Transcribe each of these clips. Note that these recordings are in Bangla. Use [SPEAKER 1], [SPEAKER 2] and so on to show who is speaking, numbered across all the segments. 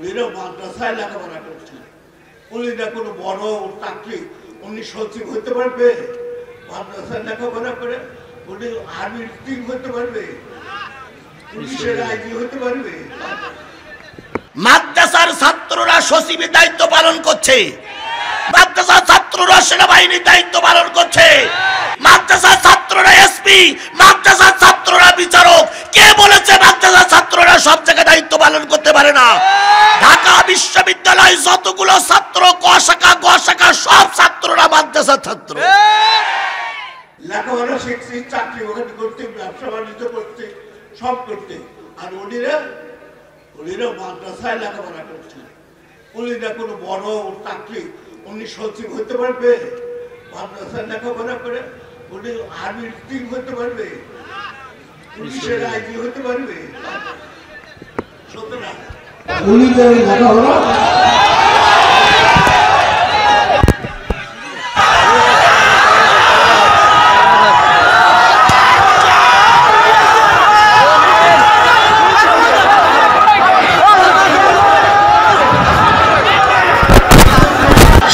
[SPEAKER 1] উনিরা মাদ্রাসায় লেখাপড়া করছে, উনিরা কোনো বড় চাকরি উনি সচিব হতে পারবে? মাদ্রাসায় লেখাপড়া করে উনি আর্মির চিফ হতে পারবে? পুলিশের আইজি হতে পারবে?
[SPEAKER 2] মাদ্রাসার ছাত্ররা সচিবের দায়িত্ব পালন করছে, মাদ্রাসার ছাত্ররা সেনাবাহিনীর দায়িত্ব পালন করছে, মাদ্রাসার ছাত্ররা এসপি, মাদ্রাসার ছাত্ররা বিচারক। কে বলেছে মাদ্রাসার ছাত্ররা সব জায়গায় দায়িত্ব পালন করতে পারে না? ঢাকা বিশ্ববিদ্যালয় যতগুলো ছাত্র ক শাখা সব ছাত্ররা মাদ্রাসার ছাত্র।
[SPEAKER 1] লেখাপড়া শিখছি, চাকরি বাকরি করতে, ব্যবসা বাণিজ্য করতে, সব করতে, আর উনিরা মাদ্রাসায় লেখাপড়া করছে, উনিরা কোনো বড় চাকরি উনি সচিব হতে পারবে? মাদ্রাসায় লেখাপড়া করে উনি আর্মির চিফ হতে পারবে? পুলিশের আইজি হতে পারবে? সুতরাং উনিদের লেখাপড়া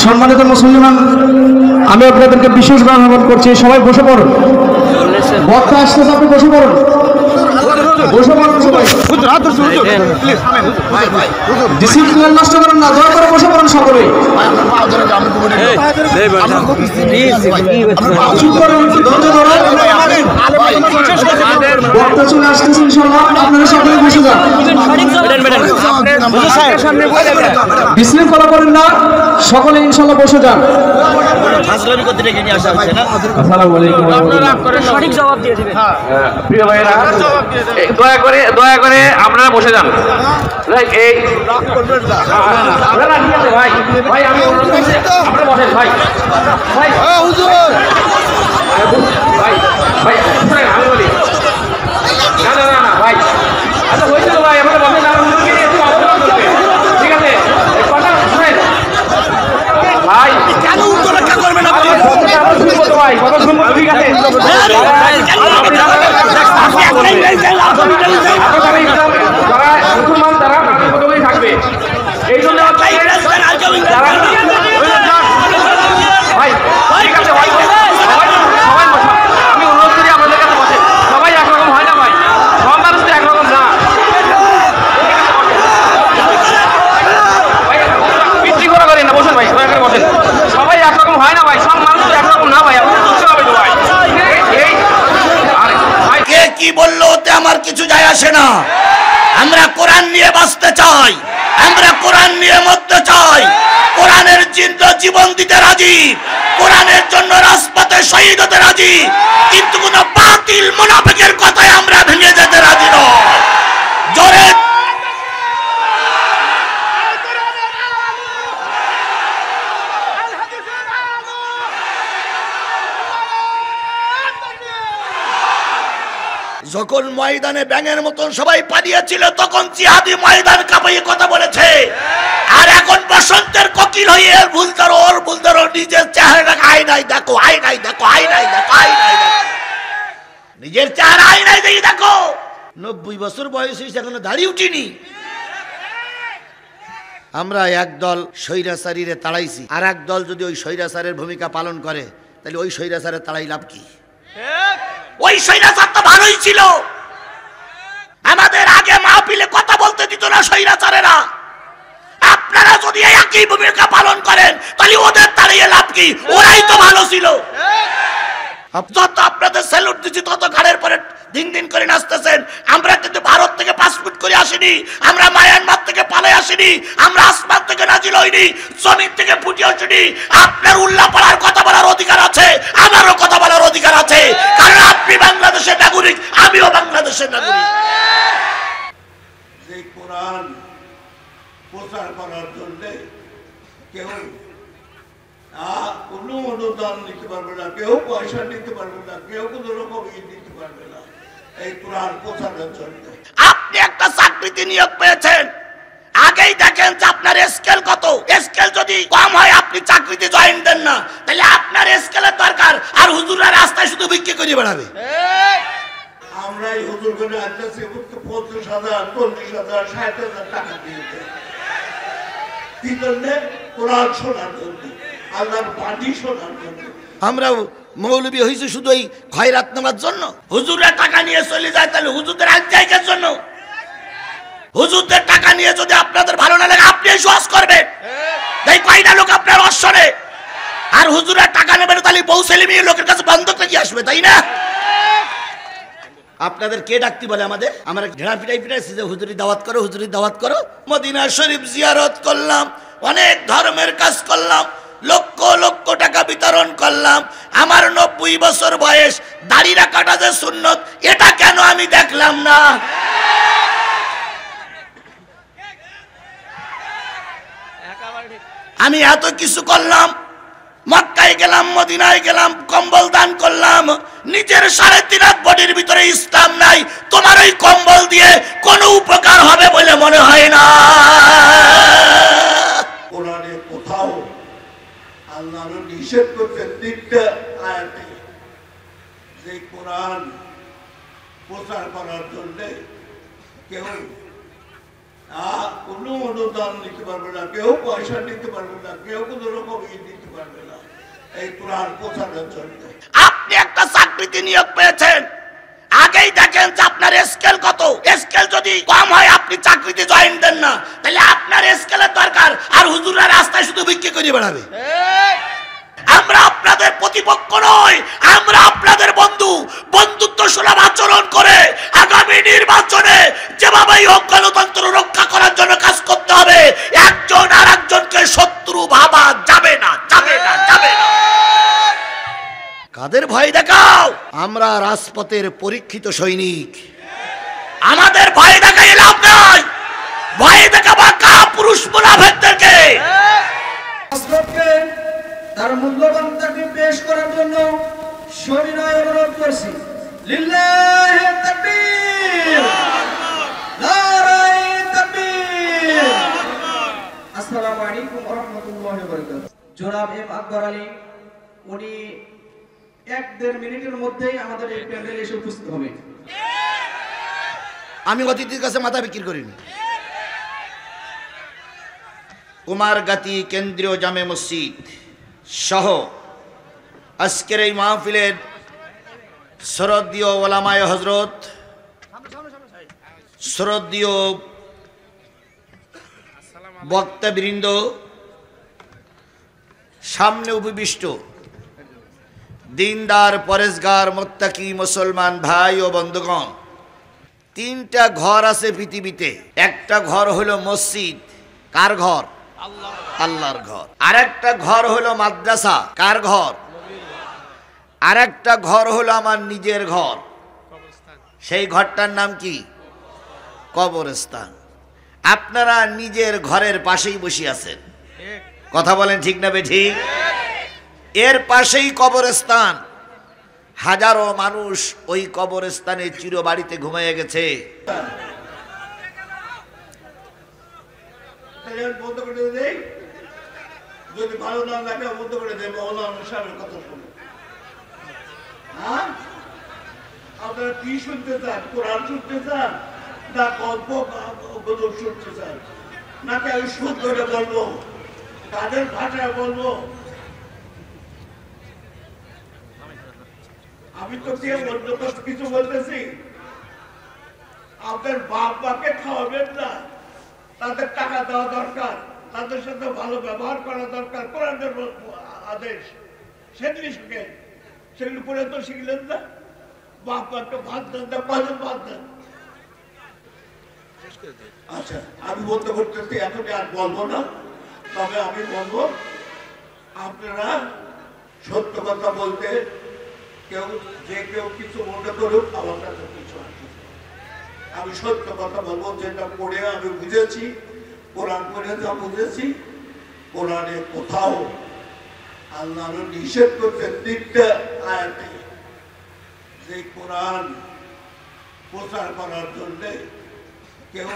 [SPEAKER 3] সম্মানিত মুসলমান, আমি আপনাদেরকে বিশেষভাবে আহ্বান করছি, সবাই বসে পড়ুন। বক্তা আসতেছে, আপনি বসে পড়ুন, বসে পড়ুন সবাই। ডিসিপ্লিন নষ্ট করেন না, দয়া করে বসে পড়ুন সকলেই। বক্তা চলে আসতেছে ইনশাআল্লাহ, আপনারা সকলে বসে যান। বিশৃঙ্খলা করেন না, সকলে ইনশাআল্লাহ বসে যান।
[SPEAKER 4] সঠিক জবাব দিয়ে দিবেন।
[SPEAKER 3] প্রিয় ভাইয়েরা, দয়া করে আপনারা বসে যান। এই ভাই ভাই আমি আপনারা বসেন ভাই ভাই ভাই ভাই আমি বলি না না না ভাই, আচ্ছা হয়েছিল ভাই, আপনারা বসেন। ঠিক আছে, কথা শুনেন ভাই, কেন উত্তর রক্ষা করবেন আপনি? ভাই কথা শুনবো, ঠিক আছে। যারা মুসলমান তারা প্রতিপক্ষই থাকবে, এই জন্য ভাই ঠিক আছে ভাই, সবাই বসা। আমি অনুরোধ করি আপনাদের কাছে বসে, সবাই একরকম হয় না ভাই, সব মানুষ তো একরকম না। বিশৃঙ্খলা করেন না, বসেন ভাই, দয়া করে বসেন। সবাই একরকম হয় না ভাই, সব মানুষ তো একরকম না ভাই, আপনাদের বুঝতে হবে তো ভাই।
[SPEAKER 2] কে কি বললো ওতে আমার কিছু যায় আসে না। আমরা কোরআন নিয়ে বাঁচতে চাই, আমরা কোরআন নিয়ে মরতে চাই, কোরআনের জন্য জীবন দিতে রাজি, কোরআনের জন্য রাজপথে শহীদ হতে রাজি, কিন্তু কোন বাতিল মুনাফিকের কথায় আমরা ভেঙে যেতে রাজি নয়। জোরে যখন ময়দানে ব্যাঙের মতন সবাই পালিয়েছিল, তখন জিহাদি ময়দান কাঁপিয়ে কথা বলেছে। আর এখন বসন্তের কোকিল হয়ে ওর ভুলদারো নিজের চেহারাটাকে আয়নায় দেখো, আয়নায় দেখো, আয়নায় দেখো, আয়নায় দেখো, নিজের চেহারা আয়নায় দেখি দেখো। 90 বছর বয়স হয়েছে, এখনো দাড়ি উঠিনি। আমরা একদল স্বৈরাচারীরে তাড়াইছি, আর এক দল যদি ওই স্বৈরাচারের ভূমিকা পালন করে, তাহলে ওই স্বৈরাচারের তাড়াই লাভ কি? ওই স্বৈরাচার তো ভালোই ছিল, আমাদের আগে মাহফিলে কথা বলতে দিত না স্বৈরাচারেরা। আপনারা যদি একই ভূমিকা পালন করেন, তাহলে ওদের তাড়িয়ে লাভ কি? ওরাই তো ভালো ছিল। যত আপনাদের স্যালুট দিচ্ছি, তত ঘাড়ের পরে দিন দিন করে নাচতেছেন। আমরা কিন্তু ভারত থেকে পাসপোর্ট করে আসিনি, আমরা মায়ানমার থেকে পালে আসিনি, আমরা আসমান থেকে নাজিল হইনি, জমিন থেকে ফুটে আসিনি। আপনার উল্লাপাড়ার কথা বলার অধিকার আছে, আমারও কথা বলার অধিকার আছে, কারণ আপনি বাংলাদেশের নাগরিক, আমিও বাংলাদেশের নাগরিক।
[SPEAKER 1] যে কোরআন প্রচার করার জন্য কেউ কোনো অনুদান নিতে পারবে না, কেউ পয়সা নিতে পারবে না, কেউ কোনো রকম দিতে পারবে না এই কোরআন প্রচারের জন্য।
[SPEAKER 2] আপনি একটা চাকরিতে নিয়োগ পেয়েছেন, আগেই দেখেন যে আপনার স্কেল কত। স্কেল যদি কম হয়, আপনি চাকরিতে জয়েন দেন না, তাহলে আপনার স্কেলের দরকার। আর হুজুরের রাস্তায় শুধু বিক্রি করে বেড়াবে।
[SPEAKER 1] আমরা এই হুজুর করে আসতেছি 50,000, 40,000, 60,000 টাকা দিয়েছে। কি জন্যে? কোরআন শোনার জন্য, আল্লাহর বাণী শোনার জন্য।
[SPEAKER 2] আমরা মৌলবী হয়েছে শুধু এই খয়রাত নেওয়ার জন্য। হুজুরের টাকা নিয়ে চলে যায়, তাহলে হুজুরদের আজ জায়গার জন্য। হুজুরদের টাকা নিয়ে যদি আপনাদের ভালো না লাগে, আপনি সহজ করবেন। তাই কয়টা লোক আপনার অশ্বরে, আর হুজুরের টাকা নেবেন, তাহলে বউ ছেলে মেয়ে লোকের কাছে বন্ধক নাকি আসবে, তাই না? আপনাদের কে ডাকতে বলে আমাদের? আমরা ঘেরা পিটাই পিটাইছি যে হুজুরি দাওয়াত করো, হুজুরি দাওয়াত করো। মদিনা শরীফ জিয়ারত করলাম, অনেক ধর্মের কাজ করলাম, লক্ষ লক্ষ টাকা বিতরণ করলাম। আমার 90 বছর বয়স, দাড়ি রাখাটা যে সুন্নত, এটা কেন আমি দেখলাম না? আমি এত কিছু করলাম, মক্কায় গেলাম, মদিনায় গেলাম, কম্বল দান করলাম, নিজের 3.5 হাত বডির ভিতরে ইসলাম নাই। তোমার ওই কম্বল দিয়ে কোনো উপকার হবে বলে মনে হয় না।
[SPEAKER 1] কোরআনে কোথাও আল্লাহ নিষেধ করছেন 3টা আয়াতে, যে কোরআন প্রচার করার জন্য কেউ কোনো অনুদান নিতে পারবে না, কেউ পয়সা নিতে পারবে না, কেউ কোনো রকম দিতে পারবে না এই কোরআন প্রচারের জন্য।
[SPEAKER 2] আপনি একটা চাকরিতে নিয়োগ পেয়েছেন, আগেই দেখেন যে আপনার স্কেল কত। স্কেল যদি কম হয়, আপনি চাকরিতে জয়েন দেন না, তাহলে আপনার স্কেলের দরকার। আর হুজুররা রাস্তায় শুধু বিক্রি করে বেড়াবে। আমরা আপনাদের প্রতিপক্ষ নই, আমরা আপনাদের বন্ধু। বন্ধুত্ব সুলভ আচরণ করে আগামী নির্বাচনে যেভাবে হোক গণতন্ত্র রক্ষা করার জন্য কাজ করতে হবে। একজন আর একজনকে শত্রু ভাবা যাবে না, যাবে না, যাবে না। কাদের ভয় দেখাও? আমরা রাজপথের পরীক্ষিত সৈনিক, আমাদের ভয় দেখাই লাভ নাই। ভয় দেখাবা কা পুরুষ মুনাফিকদেরকে।
[SPEAKER 3] তার মূল্যবান তাকবীর পেশ করার জন্য সবিনয় অনুরোধ করছি। লিল্লাহি তাকবীর, নারায়ে তাকবীর। আসসালামু আলাইকুম ওয়া রাহমাতুল্লাহি ওয়া বারাকাতুহু। জনাব এম আকবর আলী, উনি 1-1.5 মিনিটের মধ্যেই আমাদের এই প্যান্ডেলে এসে উপস্থিত হবেন।
[SPEAKER 2] আমি অতিথির কাছে মাথা বিক্রি করিনি। কুমারগাতি কেন্দ্রীয় জামে মসজিদ সহ আজকের এই মাহফিলের শ্রদ্ধেয় ওলামায়ে হযরত, শ্রদ্ধেয় বক্তাবৃন্দ, সামনে উপবিষ্ট দিনদার, পরেশগার, মুত্তাকি মুসলমান ভাই ও বন্ধুগণ, 3টা ঘর আছে পৃথিবীতে। একটা ঘর হলো মসজিদ। কার ঘর? আল্লাহর ঘর। আরেকটা ঘর হলো মাদ্রাসা। কার ঘর? আরেকটা ঘর হলো আমার নিজের ঘর। সেই ঘরটার নাম কি? কবরস্থান। আপনারা নিজের ঘরের পাশেই বসে আছেন, কথা বলেন ঠিক না বেঠিক? এর পাশেই কবরস্থান। হাজারো মানুষ ওই কবরস্থানে চিরবাড়িতে ঘুমিয়ে গেছে।
[SPEAKER 1] বন্ধ করে দেই, যদি ভালো না লাগে বন্ধ করে দেয়। মৌলানা সাহেবের কথা শুনে, হ্যাঁ, আপনারা কি শুনতে চান? কোরআন শুনতে চান, না গল্প গজল শুনতে চান, নাকি আমি সুদ করে বলবো, কাদের ভাষায় বলবো? আমি তো কেউ অন্য কিছু বলতেছি। আপনার বাপ মাকে খাওয়াবেন না, তাদের টাকা দেওয়া দরকার, তাদের সাথে ভালো ব্যবহার করা দরকার। কোরআনের আদেশ, সেগুলি শিখেন। সেগুলি পড়ে তো শিখলেন না। বাপ মাকে ভাত দেন না, কজন ভাত দেন? আচ্ছা, আমি বলতে করতেছি, এখন আর বলবো না। তবে আমি বলবো, আপনারা সত্য কথা বলতে কেউ কিছু মনে করুক, আমার কাছে কিছু আছে। আমি সত্য কথা বলবো, যেটা পড়ে আমি বুঝেছি, কোরআন পড়ে যা বুঝেছি। কোরআনে কোথাও আল্লাহ নিষেধ করছে 3টা আয়াতে, যে কোরআন প্রচার করার জন্য কেউ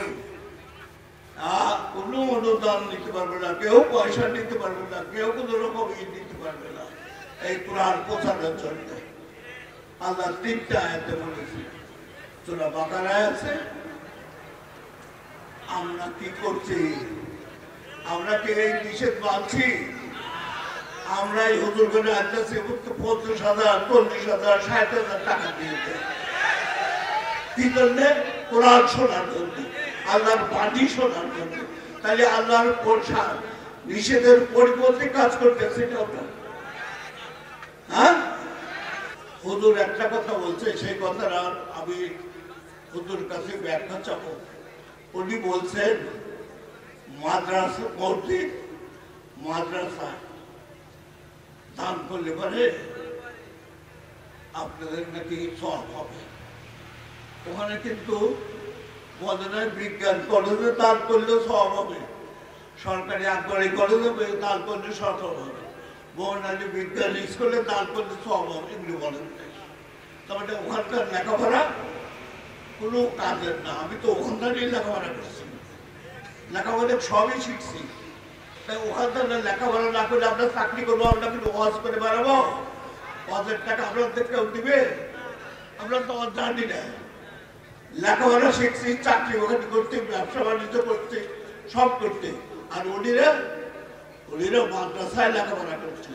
[SPEAKER 1] কোনো অনুদান নিতে পারবে না, কেউ পয়সা নিতে পারবে না, কেউ কোনো রকম দিতে পারবে না এই কোরআন প্রচারের জন্য। আল্লাহ 3টা আয়াতে বলেছে। সূরা বাকারায় আছে। আমরা কি করছি? আমরা কি এই নিষেধ মানছি? আমরা এই হুজুর করে আসতেছি 50,000, 40,000, 60,000 টাকা দিয়েছে কি জন্যে? কোরআন শোনার জন্য, আল্লাহর বাণী শোনার জন্য। তাহলে আল্লাহর নিষেধের পরিবর্তে কাজ করতেছি আমরা। হ্যাঁ, হুজুর একটা কথা বলছে, সেই কথাটা আমি হুজুর কাছে ব্যাখ্যা চাবো। উনি বলছেন মাদ্রাসা, মসজিদ, মাদ্রাসা দান করলে পরে আপনাদের নাকি সব হবে। ওখানে কিন্তু বদনায় বিজ্ঞান কলেজে দান করলেও সব হবে, সরকারি আগ্রহী কলেজে দান করলে সব হবে, বর্ণালী বিজ্ঞান স্কুলে দান করলে সব হবে, এগুলো বলেন। তারপরে ওখানকার লেখাপড়া কোনো কাজের না। আমি তো ওখানকারই লেখাপড়া করছি, লেখাপড়া সবই শিখছি। তাই ওখানকার লেখাপড়া না করলে আমরা চাকরি করবো, আমরা কিন্তু ওয়াজ করে বেড়াবো, ওয়াজের টাকা আপনাদের কেউ দিবে? আমরা তো জানি না। লেখাপড়া শিখছি, চাকরি ওখানে করতে, ব্যবসা বাণিজ্য করতে, সব করতে। আর উনিরা মাদ্রাসায় লেখাপড়া করছে।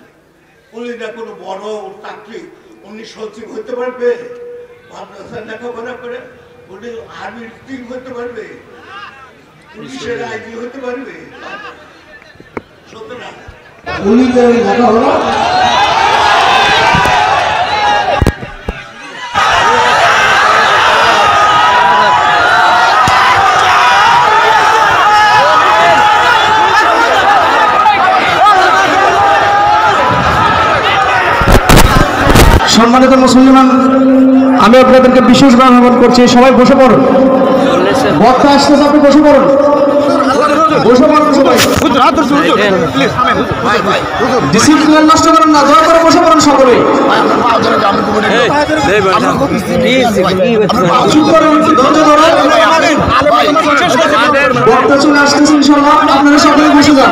[SPEAKER 1] উনিরা কোনো বড় চাকরি, উনি সচিব হতে পারবে? মাদ্রাসায় লেখাপড়া করে উনি আর্মির চিফ হতে পারবে? পুলিশের আইজি হতে পারবে? সুতরাং
[SPEAKER 3] উনিদের লেখাপড়া সম্মানিত মুসলমান, আমি আপনাদেরকে বিশেষভাবে আহ্বান করছি, সবাই বসে পড়ুন। বক্তা আসতেছে, আপনি বসে পড়ুন, বসে পড়ুন সবাই। ডিসিপ্লিন নষ্ট করেন না, দয়া করে বসে পড়ুন সকলে। চুপ করুন, ধৈর্য ধরুন। বক্তা চলে আসতেছে ইনশাআল্লাহ, আপনারা সকলে বসে যান।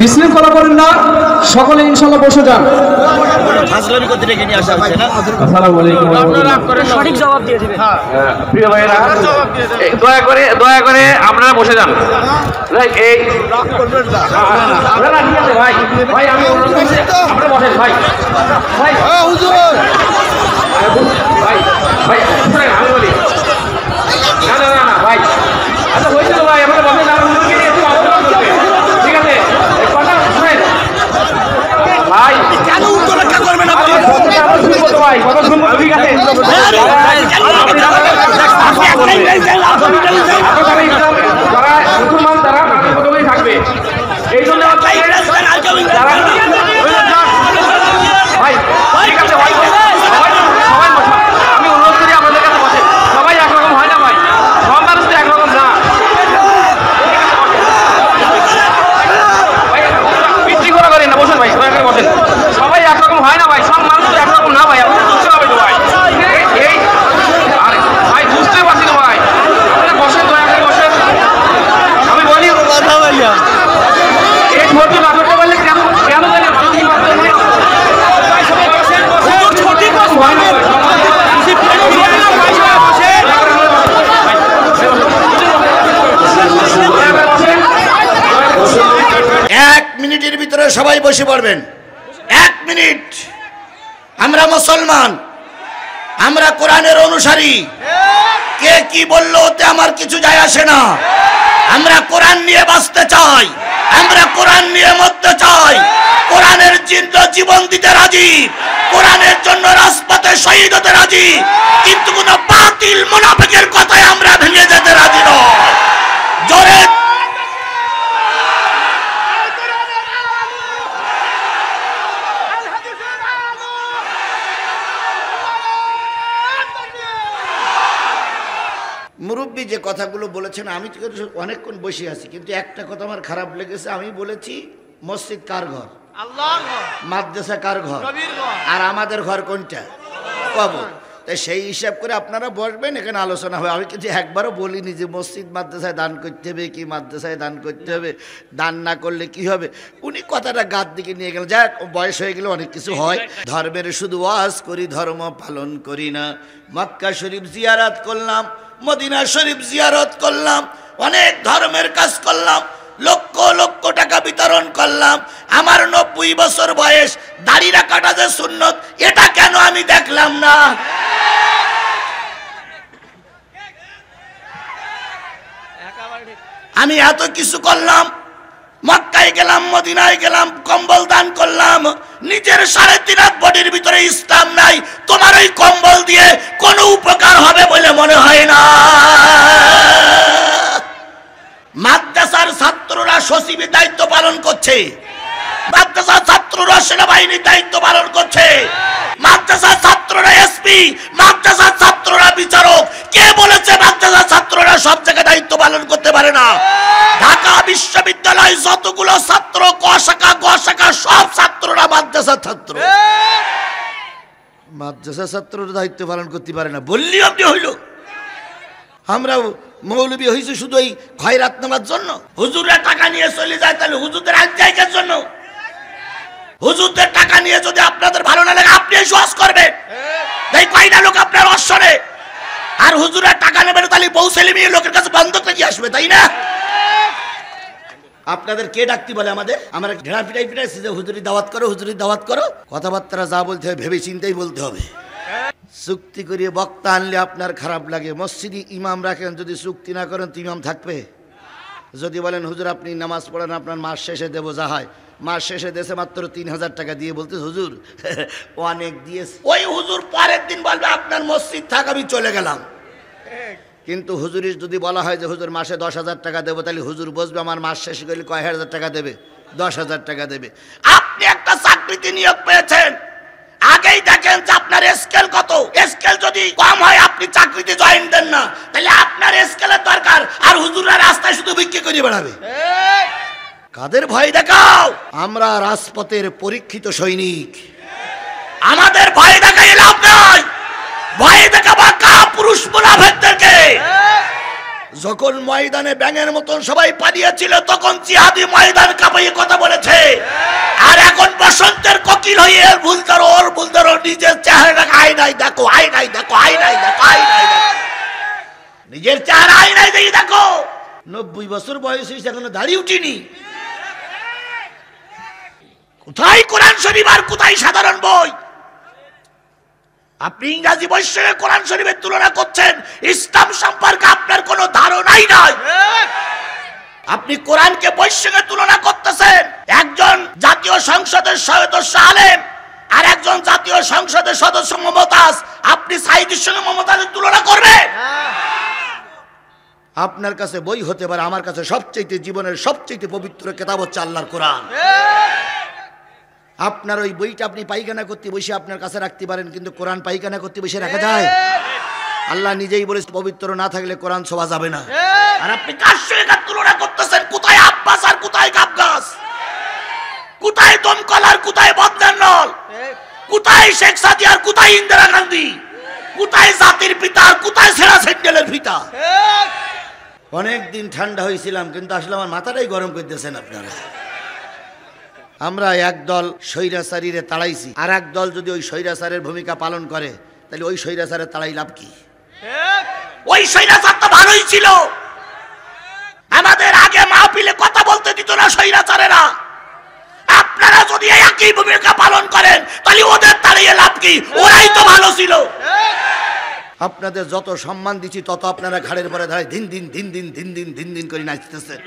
[SPEAKER 3] বিশৃঙ্খলা করেন না, সকলে ইনশাআল্লাহ বসে যান।
[SPEAKER 4] সঠিক জবাব দিয়ে দিবেন।
[SPEAKER 5] প্রিয় ভাইয়েরা, দয়া করে আপনারা বসে যান। এই ভাই ভাই আমি অনুরোধ করছি, আপনারা বসেন। ভাই ভাই ভাই ভাই আমি বলি না না না না ভাই, আচ্ছা হয়েছে তো ভাই, আপনারা বসেন। ঠিক আছে, কথা শুনেন ভাই, কেন উত্তর রক্ষা করবেন আপনি? ভাই কথা শুনবো, ঠিক আছে। যারা মুসলমান তারা প্রথমেই থাকবে, এই জন্য ভাই ঠিক আছে ভাই, সবাই বসে। আমি অনুরোধ করি আপনাদের কাছে বসে, সবাই একরকম হয় না ভাই, সব মানুষ তো একরকম না। বিক্রি করা করেন না, বসেন ভাই, দয়া করে বসেন। সবাই একরকম হয় না ভাই, সব মানুষ তো একরকম না ভাই, আপনাদের বুঝতে হবে তো ভাই। এই ভাই বুঝতে পারছি না ভাই, আপনারা বসেন, দয়া করে বসেন। আমি বলি এই ধৈর্য না ধরতে পারলে কেন কেন জানি মানুষই পারতো না।
[SPEAKER 2] এক মিনিটের ভিতরে সবাই বসে পড়বেন। 1 মিনিট। আমরা মুসলমান, আমরা কোরআনের অনুসারী। কে কি বললো ওতে আমার কিছু যায় আসে না। আমরা কোরআন নিয়ে বাঁচতে চাই, আমরা কোরআন নিয়ে মরতে চাই, কোরআনের জন্য জীবন দিতে রাজি, কোরআনের জন্য রাজপথে শহীদ হতে রাজি, কিন্তু কোন বাতিল মুনাফিকের কথায় আমরা ভেঙে যেতে রাজি নয়। জোরে মুরব্বী যে কথাগুলো বলেছেন, আমি তো অনেকক্ষণ বসে আছি, কিন্তু একটা কথা আমার খারাপ লেগেছে। আমি বলেছি মসজিদ কার ঘর? আল্লাহর ঘর। মাদ্রাসা কার ঘর? নবীর ঘর। আর আমাদের ঘর কোনটা? কবর। তাই সেই হিসাব করে আপনারা বসবেন, এখানে আলোচনা হবে। আমি কিন্তু একবারও বলিনি যে মসজিদ মাদ্রাসায় দান করতে হবে কি মাদ্রাসায় দান করতে হবে, দান না করলে কি হবে। উনি কথাটা গাদ দিকে নিয়ে গেলেন। যাক, বয়স হয়ে গেলে অনেক কিছু হয়। ধর্মের শুধু ওয়াজ করি, ধর্ম পালন করি না। মক্কা শরীফ জিয়ারত করলাম, মদিনা শরীফ জিয়ারত করলাম, অনেক ধর্মের কাজ করলাম, লক্ষ লক্ষ টাকা বিতরণ করলাম। আমার 90 বছর বয়স, দাড়ি রাখাটা যে সুন্নত, এটা কেন আমি দেখলাম না? আমি এত কিছু করলাম, মক্কায় গেলাম, মদিনায় গেলাম, কম্বল দান করলাম, নিজের 3.5 হাত বডির ভিতরে ইসলাম নাই, তোমার ওই কম্বল দিয়ে কোনো উপকার হবে বলে মনে হয় না। মাদ্রাসার ছাত্ররা সচিবের দায়িত্ব পালন করছে, মাদ্রাসার ছাত্ররা সেনাবাহিনীর দায়িত্ব পালন করছে, মাদ্রাসার ছাত্ররা এসপি, মাদ্রাসার ছাত্ররা বিচারক। কে বলেছে মাদ্রাসার ছাত্ররা সব জায়গায় দায়িত্ব পালন করতে পারে না? ঢাকা বিশ্ববিদ্যালয় যতগুলো ছাত্র, ক শাখা গ শাখা, সব ছাত্ররা মাদ্রাসার ছাত্র। মাদ্রাসার ছাত্ররা দায়িত্ব পালন করতে পারে না বললি আপনি হইল? আমরা মৌলবী হয়েছে শুধু এই খয়রাত নেওয়ার জন্য? হুজুররা টাকা নিয়ে চলে যায়, তাহলে হুজুরদের আজ জায়গার জন্য? হুজুরদের টাকা নিয়ে যদি আপনাদের ভালো না লাগে, আপনি সহজ করবেন, তাই কয়টা লোক আপনার অশ্বরে। আর হুজুরের টাকা নেবেন, তাহলে বউ ছেলে মেয়ে লোকের কাছে বন্ধক নাকি আসবে, তাই না? আপনাদের কে ডাকতে বলে আমাদের? আমরা ঘেরা পিটাই পিটাইছি যে হুজুরি দাওয়াত করো, হুজুরি দাওয়াত করো। কথাবার্তা যা বলতে হবে ভেবে চিন্তাই বলতে হবে। চুক্তি করিয়ে বক্তা আনলে আপনার খারাপ লাগে। মসজিদে ইমাম রাখেন, যদি চুক্তি না করেন তো ইমাম থাকবে? যদি বলেন হুজুর আপনি নামাজ পড়েন, আপনার মাস শেষে দেবো, যা হয় মাস শেষে দেশে মাত্র 3000 টাকা দিয়ে, বলতে হুজুর অনেক দিয়েছে। ওই হুজুর পরের দিন বলবে আপনার মসজিদ থাক, আমি চলে গেলাম। কিন্তু হুজুরির যদি বলা হয় যে হুজুর মাসে 10,000 টাকা দেবো, তাহলে হুজুর বসবে আমার মাস শেষে গেলে কয় হাজার টাকা দেবে? 10,000 টাকা দেবে। আপনি একটা চাকরিতে নিয়োগ পেয়েছেন, আগেই দেখেন যে আপনার স্কেল কত। স্কেল যদি কম হয় আপনি চাকরিতে জয়েন দেন না, তাহলে আপনার স্কেলের দরকার। আর হুজুররা রাস্তায় শুধু বিক্রি করে বেড়াবে। কাদের ভয় দেখাও? আমরা রাজপথের পরীক্ষিত সৈনিক, আমাদের ভয় দেখাই লাভ নাই। ভয় দেখাবা কা পুরুষ মুনাফিকদেরকে। যখন ময়দানে ব্যাঙের মতন সবাই পালিয়েছিল, তখন জিহাদি ময়দান কাঁপিয়ে কথা বলেছে। আর এখন বসন্তের কোকিল হয়ে এর ভুলতারো ওর ভুলতারো, নিজের চেহারাটাকে আয়নায় দেখো, আয়নায় দেখো, আয়নায় দেখো, আয়নায় দেখো, নিজের চেহারা আয়নায় দেখি দেখো। 90 বছর বয়স হয়েছে, এখনো দাড়ি উঠিনি। কোথায় কোরআন শরীফ আর কোথায় সাধারণ বই? আপনি ইংরেজি বইয়ের সঙ্গে কোরআন শরীফের তুলনা করছেন, ইসলাম সম্পর্কে আপনার কোনো ধারণাই নাই। আপনি কোরআনকে বইয়ের সঙ্গে তুলনা করতেছেন। একজন জাতীয় সংসদের সদস্য আলেম আর একজন জাতীয় সংসদের সদস্য মমতাজ, আপনি সাইদের সঙ্গে মমতাজের তুলনা করবেন? আপনার কাছে বই হতে পারে, আমার কাছে সবচেয়ে জীবনের সবচেয়ে পবিত্র কিতাব হচ্ছে আল্লাহর কোরআন। আপনার ওই বইটা আপনি পায়খানা করতে বসে আপনার কাছে রাখতে পারেন, কিন্তু কোরআন পায়খানা করতে বসে রাখা যায়? আল্লাহ নিজেই বলে পবিত্র না থাকলে কোরআন ছোঁয়া যাবে না। আর আপনি কার সঙ্গে তুলনা করতেছেন? কোথায় আব্বাস আর কোথায় গাবগাছ? কোথায় দমকল আর কোথায় বদনার নল? কোথায় শেখ সাদি আর কোথায় ইন্দিরা গান্ধী? কোথায় জাতির পিতা আর কোথায় সেরা সেন্ডেলের পিতা? অনেকদিন ঠান্ডা হয়েছিলাম, কিন্তু আসলে আমার মাথাটাই গরম করে দিয়েছেন আপনারা। আমরা একদল স্বৈরাচারীরে তাড়াইছি, আর এক দল যদি ওই স্বৈরাচারের ভূমিকা পালন করে, তাহলে ওই স্বৈরাচারের তাড়াই লাভ কি? ওই স্বৈরাচার তো ভালোই ছিল, আমাদের আগে মাহফিলে কথা বলতে দিত না স্বৈরাচারেরা। আপনারা যদি একই ভূমিকা পালন করেন, তাহলে ওদের তাড়িয়ে লাভ কি? ওরাই তো ভালো ছিল। আপনাদের যত সম্মান দিচ্ছি, তত আপনারা ঘাড়ের পরে দাঁড়ায় দিন দিন দিন দিন দিন দিন দিন দিন করে নাচতেছেন।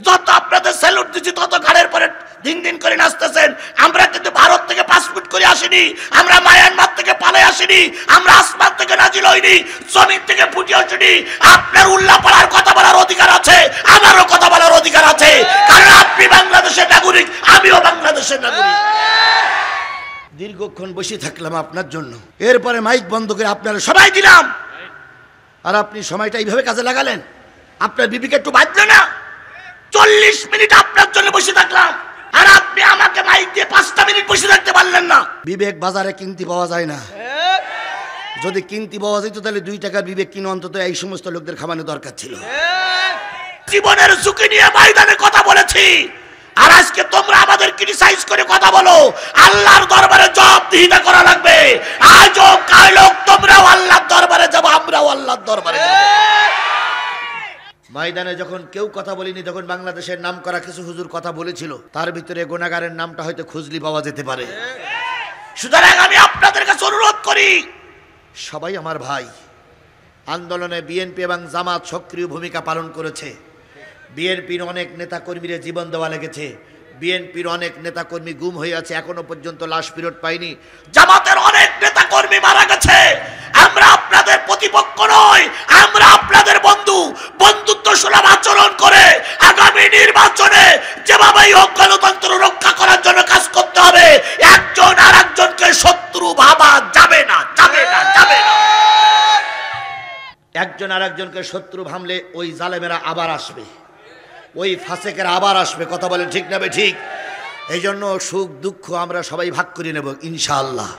[SPEAKER 2] যত আপনাদের স্যালুট দিচ্ছি, তত ঘাড়ের পরে দিন দিন করে নাচতেছেন। আমরা কিন্তু ভারত থেকে পাসপোর্ট করে আসিনি, আমরা মায়ানমার থেকে পালে আসিনি, আমরা আসমান থেকে নাজিল হইনি, জমিন থেকে ফুটে আসিনি। আপনার উল্লাহ পড়ার কথা বলার অধিকার আছে, আমারও কথা বলার অধিকার আছে, কারণ আপনি বাংলাদেশের নাগরিক, আমিও বাংলাদেশের নাগরিক। দীর্ঘক্ষণ বসে থাকলাম আপনার জন্য, এরপরে মাইক বন্ধ করে আপনারা সবাই দিলাম, আর আপনি সময়টা এইভাবে কাজে লাগালেন। আপনার বিবেকে একটু বাজলো না? 40 মিনিট আপনার জন্য বসে থাকলাম, আর আপনি আমাকে মাইক দিয়ে 5টা মিনিট বসে থাকতে পারলেন না। বিবেক বাজারে কিনতে পাওয়া যায় না। যদি কিনতে পাওয়া যেত, তাহলে 2 টাকার বিবেক কিনে অন্তত এই সমস্ত লোকদের খাওয়ানো দরকার ছিল। জীবনের ঝুঁকি নিয়ে ময়দানে কথা বলেছি, আর আজকে তোমরা আমাদের ক্রিটিসাইজ করে কথা বলো। আল্লাহর দরবারে জবাবদিহিতা করা লাগবে। আজও কালো তোমরাও আল্লাহর দরবারে যাবো, আমরাও আল্লাহর দরবারে যাবো। ময়দানে যখন কেউ কথা বলিনি, তখন বাংলাদেশের নাম করা কিছু হুজুর কথা বলেছিল, তার ভিতরে গুনাহগারের নামটা হয়তো খুঁজলি পাওয়া যেতে পারে। সুতরাং আমি আপনাদের কাছে অনুরোধ করি, সবাই আমার ভাই। আন্দোলনে বিএনপি এবং জামাত সক্রিয় ভূমিকা পালন করেছে। বিএনপির অনেক নেতাকর্মীরা জীবন দেওয়া লেগেছে, বিএনপির অনেক নেতাকর্মী গুম হয়ে আছে, এখনো পর্যন্ত লাশ ফেরত পাইনি। জামাতের অনেক নেতাকর্মী মারা গেছে। আমরা আপনাদের প্রতিপক্ষ নই, আমরা আপনাদের বন্ধু। বন্ধুত্ব সুলভ আচরণ করে আগামী নির্বাচনে যেভাবে হোক গণতন্ত্র রক্ষা করার জন্য কাজ করতে হবে। একজন আর একজনকে শত্রু ভাবা যাবে না, যাবে না, যাবে না। একজন আর একজনকে শত্রু ভাবলে ওই জালেমেরা আবার আসবে, ওই ফাসেকেরা আবার আসবে। কথা বলেন ঠিক না? ঠিক। এই জন্য সুখ দুঃখ আমরা সবাই ভাগ করে নেব ইনশাআল্লাহ।